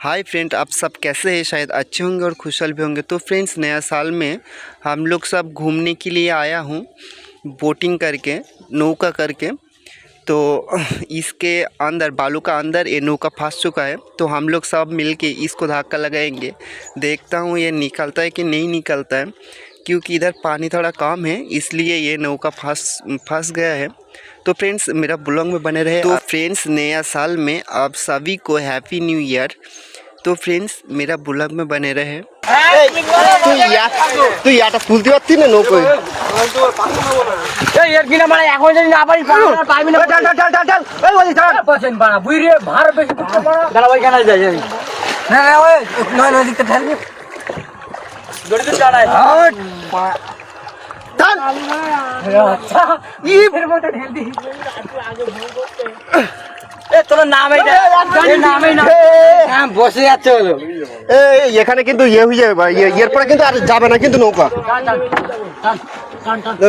Hi friend, आप सब कैसे हैं? शायद अच्छे होंगे और खुशहाल भी होंगे। तो फ्रेंड्स, नया साल में हम लोग सब घूमने के लिए आया हूँ, बोटिंग करके, नौका करके। तो इसके अंदर, बालू का अंदर ये नौका फंस चुका है। तो हम लोग सब मिलके इसको धक्का लगाएंगे। देखता हूँ ये निकलता है कि नहीं निकलता है, क्योंकि इधर पानी थोड़ा कम है, इसलिए ये नौका फंस गया है। तो फ्रेंड्स, मेरा ब्लॉग में बने रहे। तो फ्रेंड्स, नया साल में आप सभी को हैप्पी न्यू ईयर। तो फ्रेंड्स, मेरा ब्लॉग में बने रहे। তুই এটা তুলতে পারছিস না নৌকো? এই এর কিনা মানে এখন যদি না পারিস পারবি না। চল চল চল চল এই বলি চল পাছেন বাড়া বুই রে ভার বেশি দাঁড়া ওই কেন যাই না না ওই নয় নয় দিকতে ঠেলবি জড়িত চড়াই চল আচ্ছা ই ফের মোটা ঠেল দি এ তোর নামই দে এই নামই না হ্যাঁ বসে যাচ্ছে হলো। এই এখানে কিন্তু ইয়ে হয়ে যাবে ভাই, এরপরে কিন্তু আর যাবে না কিন্তু নৌকা।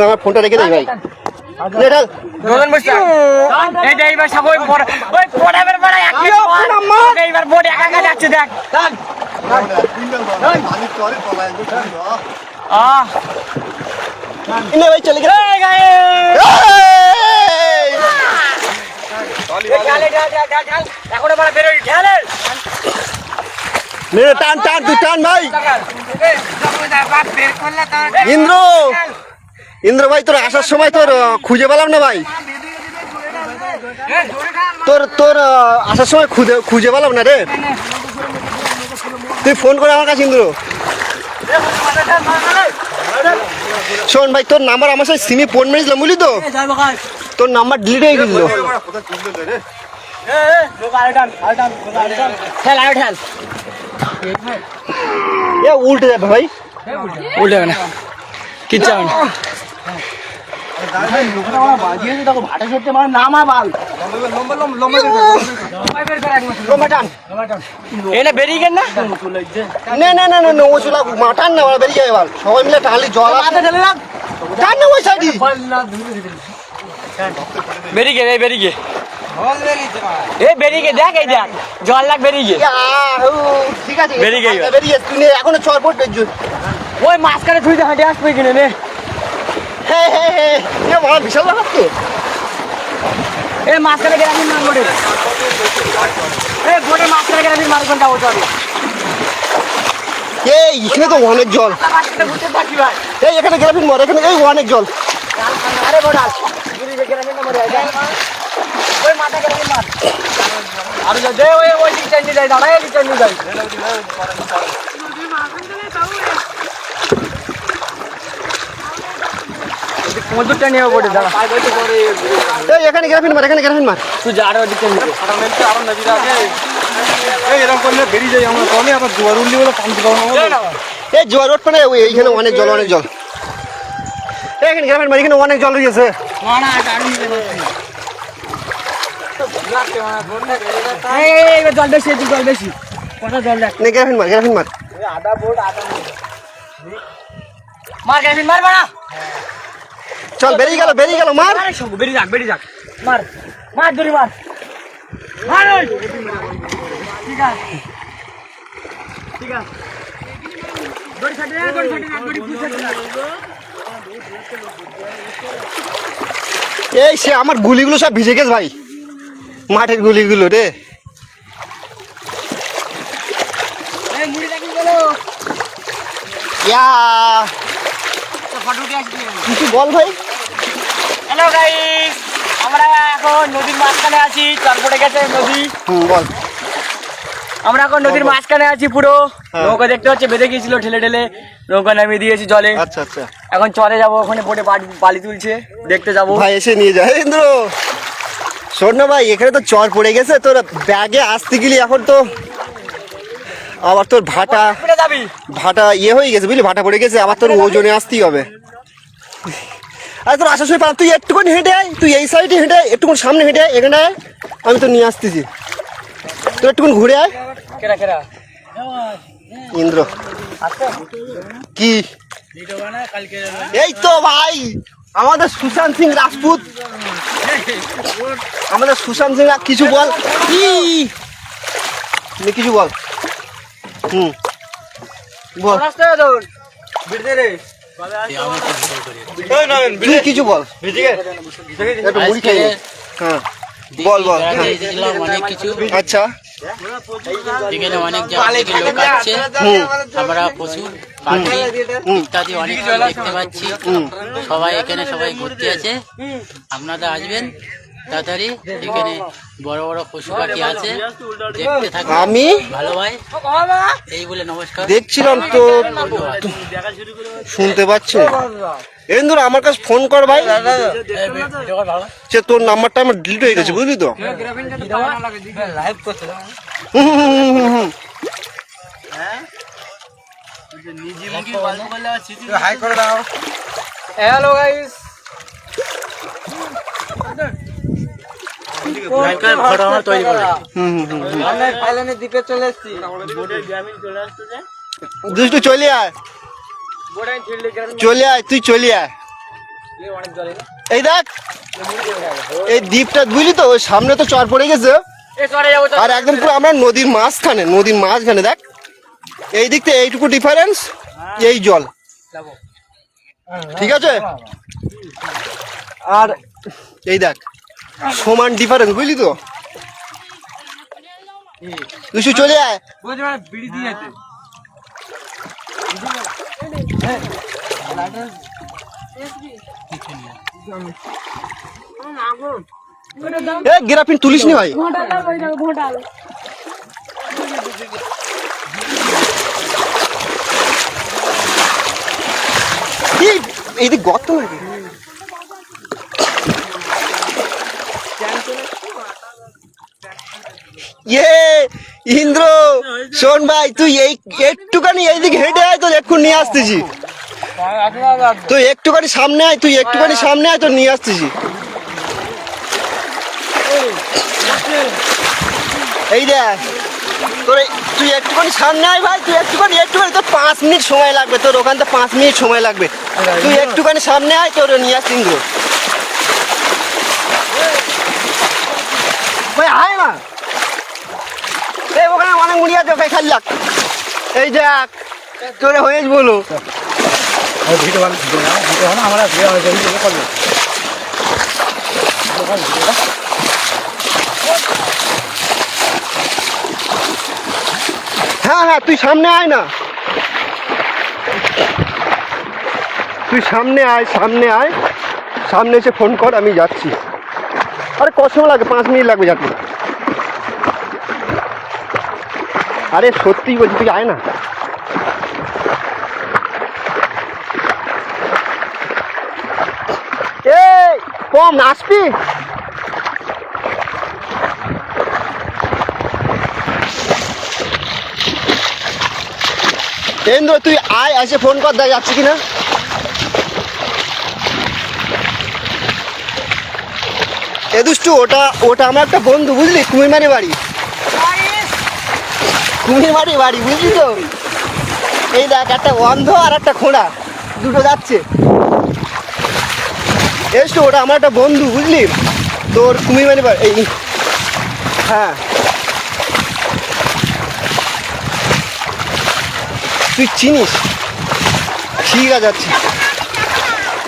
আমার ফোনটা রেখে দেই ভাই। গগন বসে এই যে এইবার সব ওই পড়াবের পড়া একই এইবার বোট একা একা যাচ্ছে দেখ। ইনে ভাই চলে গেল। এই গায়ে এখন বড় বের হই ঠেলে নে টান টান তুই টান ভাই। ইন্দ্র ইন্দ্র ভাই, তোর আসার সময় তোর খুঁজে পেলাম না ভাই। তোর আসার সময় খুঁজে পেলাম না রে। তুই ফোন করে আমার কাছে ইন্দ্র। শোন ভাই, তোর নাম্বার আমার সাথে সিমে ফোন মেরেছিলাম বুঝলি তো, তোর নাম্বার ডিলিট হয়ে গেছিল। উল্টে যাবে ভাই, উল্টে যাবে না কিচ্ছু হবে না। সবাই মিলে টানলি জল বেরিয়ে গে বেরিয়ে বেরিয়ে দেখ, এই দেখ জল লাগ বেরিয়ে ঠিক আছে বেরিয়ে তুই এখনো চরপট ওই মাঝখানে তুই হাঁটে আসবে কিনে নে। হ্যাঁ হ্যাঁ হ্যাঁ বিশাল ব্যাপার তো। এই মাঝখানে গেলে আমি মারবো রে, এই বোটে মাঝখানে গেলে আমি মারবো না। ওটা এই এখানে তো অনেক জল। এই এখানে গেলে মরে, এখানে এই অনেক জল। আরে বোটাল ওই মাথা গেলে মার আর দে ওই দিক চাইনি যাই দাঁড়াই দিক চাইনি যাই। মধুরটা নিয়ে পড়ে দাঁড়া। এই এখানে গ্রাফিন মার, এখানে গ্রাফিন মার। তুই যা আর ওদিকে নিয়ে আরো নদীর আগে এই এরকম করলে বেরিয়ে যাই আমরা। কোনে আবার জোয়ার উঠলি বলে পানি পাবো না। এই জোয়ার উঠবে না, এইখানে অনেক জল, অনেক জল। এখানে গ্রাফিন মার, এখানে অনেক জল হয়েছে। না না গাড়ি নিয়ে যাচ্ছি। এই জল বেশি, জল বেশি, কত জল দেখ। নে গ্রাফিন মার, গ্রাফিন মার। আধা বোট আধা মার, গ্রাফিন মার বাড়া। চল বেরিয়ে গেল, বেরিয়ে গেল, মার বেরিয়ে যাক, বেরিয়ে যাক, মার মার দড়ি মার মার। ঠিক আছে ঠিক আছে, দড়ি ছাড়ে না, দড়ি ছাড়ে না, দড়ি পুষে না। এই সে আমার গুলিগুলো সব ভিজে গেছে ভাই, মাঠের গুলিগুলো রে। এই মুড়ি দেখি গেল ইয়া ফটো উঠে আসবি কিছু বল ভাই। হ্যালো গাইস, আমরা এখন নদীর মাঝখানে আছি, জল পড়ে গেছে নদী। বল। আমরা এখন নদীর মাঝখানে আছি পুরো। নৌকা দেখতে পাচ্ছি বেঁধে গিয়েছিল, ঠেলে ঠেলে নৌকা নামিয়ে দিয়েছি জলে। আচ্ছা আচ্ছা, এখন চলে যাবো, ওখানে বোটে বালি তুলছে, দেখতে যাবো। ভাই এসে নিয়ে যায় ইন্দ্র। শোন না ভাই, এখানে তো চর পড়ে গেছে, তোর ব্যাগে আসতে গেলি এখন তো আবার তোর ভাটা ইয়ে হয়ে গেছে বুঝলি, ভাটা পড়ে গেছে, আবার তোর ওজনে আসতেই হবে। আর তোর আসার সময় তুই একটুখানি হেঁটে আয়, তুই এই সাইডে হেঁটে আয়, একটুখানি সামনে হেঁটে আয়, এখানে আয়, আমি তো নিয়ে আসতেছি। তুই একটুখানি ঘুরে আয়। ইন্দ্র কি এই তো ভাই আমাদের সুশান্ত সিং রাজপুত, আমাদের সুশান্ত সিং কিছু বল, কিছু বল। বল তুই কিছু বল। মুড়ি খেয়ে হ্যাঁ বল বল। অনেক কিছু, আচ্ছা এখানে অনেক জায়গা থেকে লোক আসছে, আমরা পশু পাখি ইত্যাদি অনেক কিছু দেখতে পাচ্ছি। সবাই এখানে সবাই ঘুরতে আছে, আপনারা আসবেন তাড়াতাড়ি। এখানে বড় বড় পশু পাখি আছে, দেখতে থাকবেন। আমি ভালো ভাই, এই বলে নমস্কার। দেখছিলাম তো, শুনতে পাচ্ছি এন্দুর আমার কাছে ফোন কর ভাই। সে তোর নাম্বারটা আমার ডিলিট হয়ে গেছে বুঝলি তো। হ্যালো গাইস, দ্বীপে চলে এসেছি। দুষ্টু চলে আয়, চলে আয়, তুই চলে আয়। এই দেখ এই দ্বীপটা বুঝলি তো, ওই সামনে তো চর পড়ে গেছে, আর একদম পুরো আমরা নদীর মাঝখানে দেখ, এই দিক থেকে এইটুকু ডিফারেন্স, এই জল, ঠিক আছে। আর এই দেখ সমান ডিফারেন্স বুঝলি তো। তুই চলে আয়। গ্রাফিন তুলিস নি ভাই। এইদিক গর্ত নাকি? ইন্দ্র শোন ভাই, তুই একটুখানি এইদিকে হেঁটে আয়, তো একটু নিয়ে আসতেছি। তুই একটুখানি সামনে আয়, তো নিয়ে আসতেছি। এই দেখ তোর, তুই একটুখানি সামনে আয় ভাই, তুই একটুখানি তোর 5 মিনিট সময় লাগবে, তোর ওখান থেকে 5 মিনিট সময় লাগবে। তুই একটুখানি সামনে আয়, তোর নিয়ে আসছি ইন্দ্র ভাই। আয় না, এই ওখানে অনেক মুড়ি আছে, ওখানে খালি লাগ। এই দেখ তোরে হয়েছ বলো। হ্যাঁ তুই সামনে আয় না, তুই সামনে আয়, সামনে এসে ফোন কর, আমি যাচ্ছি। আরে কত সময় লাগে? 5 মিনিট লাগবে যাতে। আরে সত্যি বলছি, তুই আয় না। এই কম আসবি? এন্দ্র তুই আয়, এসে ফোন কর, দেখ যাচ্ছি কিনা। এ দুষ্টু, ওটা আমার একটা বন্ধু বুঝলি, কুমিরমারি বাড়ি বুঝলি তো। এই দেখ একটা অন্ধ আর একটা খোঁড়া, দুটো যাচ্ছে। এসো, ওটা আমার একটা বন্ধু বুঝলি, তোর কুমিরমারি বাড়ি। এই হ্যাঁ, তুই চিনিস? ঠিক আছে, যাচ্ছি।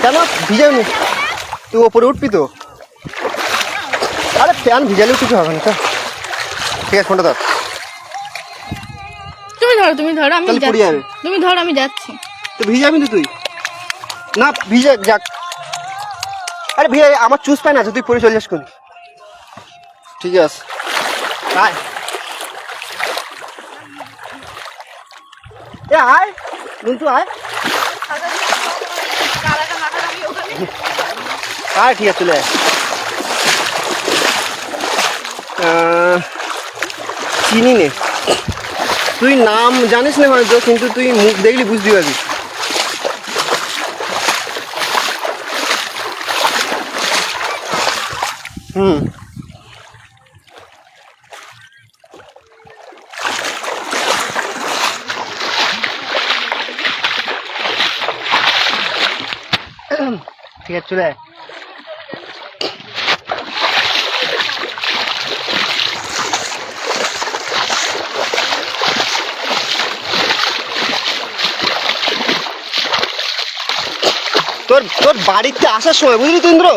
কেন ভিজাবি? তুই ওপরে উঠবি তো? আরে ফ্যান ভিজালেও কিছু হবে না। ঠিক আছে, ফোনটা ধর। তুমি ধরো আমি যাচ্ছি। তুমি ধরো আমি যাচ্ছি। তো ভিজাবি তো তুই? না ভিজে যাক। আরে ভিজে আমার চুজ পাই না, তুই পরে চলে যাস কোন। ঠিক আছে আয়। আয় নুনটু আয়। আয় ঠিক আছে, চলে আয়। চিনি নে, তুই নাম জানিস না হয়তো, কিন্তু তুই মুখ দেখলি বুঝতে পারবি। ঠিক আছে। চলে তোর তোর বাড়িতে আসার সময় বুঝলি তো ইন্দ্র,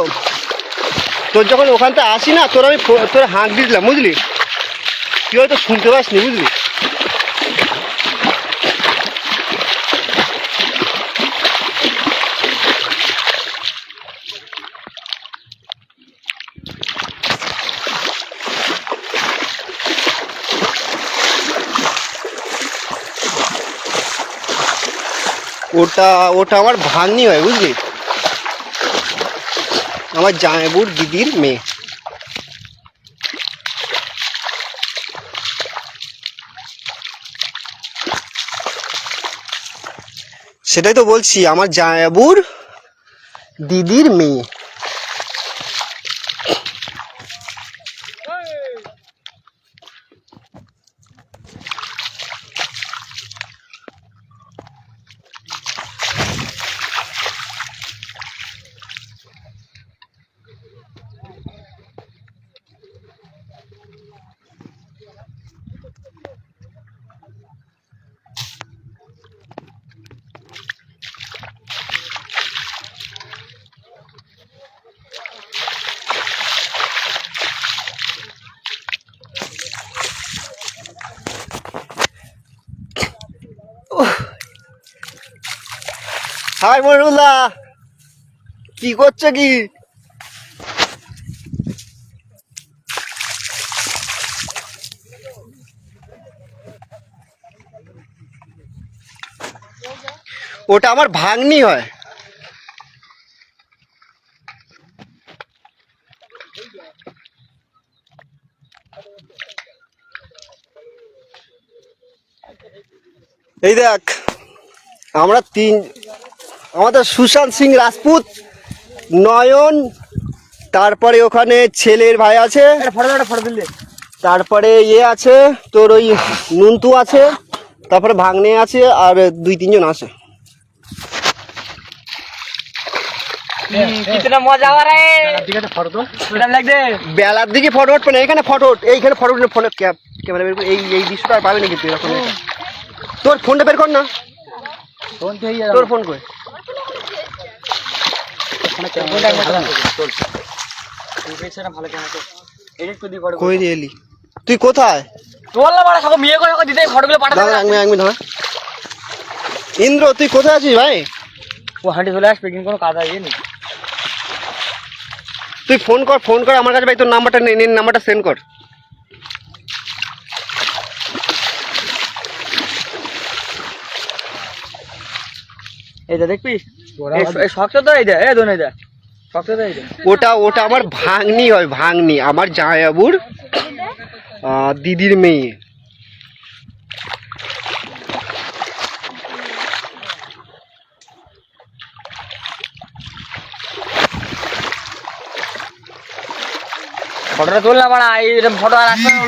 তোর যখন ওখান থেকে আসি না তোর আমি তোর হাঁক দিয়েছিলাম বুঝলি, তুই হয়তো শুনতে পাসনি বুঝলি। ওটা ওটা আমার ভাগ্নি হয় বুঝলি, আমার জামাইবুর দিদির মেয়ে। সেটাই তো বলছি, আমার জামাইবুর দিদির মেয়ে। হাই মনিরুল্লাহ, কি করছো কি? ওটা আমার ভাগ্নি হয়। এই দেখ আমরা আমাদের সুশান্ত সিং রাজপুত, নয়ন, তারপরে ওখানে ছেলের ভাই আছে, তারপরে ইয়ে আছে তোর ওই নুনতু আছে, তারপরে ভাগ্নে আছে আর 2-3 জন আছে। বেলার দিকে ফটো উঠবে না, এখানে ফটো এইখানে ফটো উঠলে ফোনে ক্যামেরা বের করে এই দৃশ্যটা আর পাবে না কিন্তু এরকম। তোর ফোনটা বের কর না, তোর ফোন করে কই রে এলি তুই কোথায়? ইন্দ্র তুই কোথায় আছিস ভাই? ও হাঁটি চলে আসবে কিন্তু কোনো কাজ ইয়ে নেই। তুই ফোন কর আমার কাছে ভাই, তোর নাম্বারটা নে, নাম্বারটা সেন্ড কর। এইটা দেখবি এই শক্ত তো এইটা এই দোন এইটা শক্ত তো এইটা। ওটা আমার ভাগ্নি হয়, ভাগ্নি আমার জামাইবাবুর দিদির মেয়ে। ফটোটা তুল না বাড়া, এই ফটো আর আসবে না।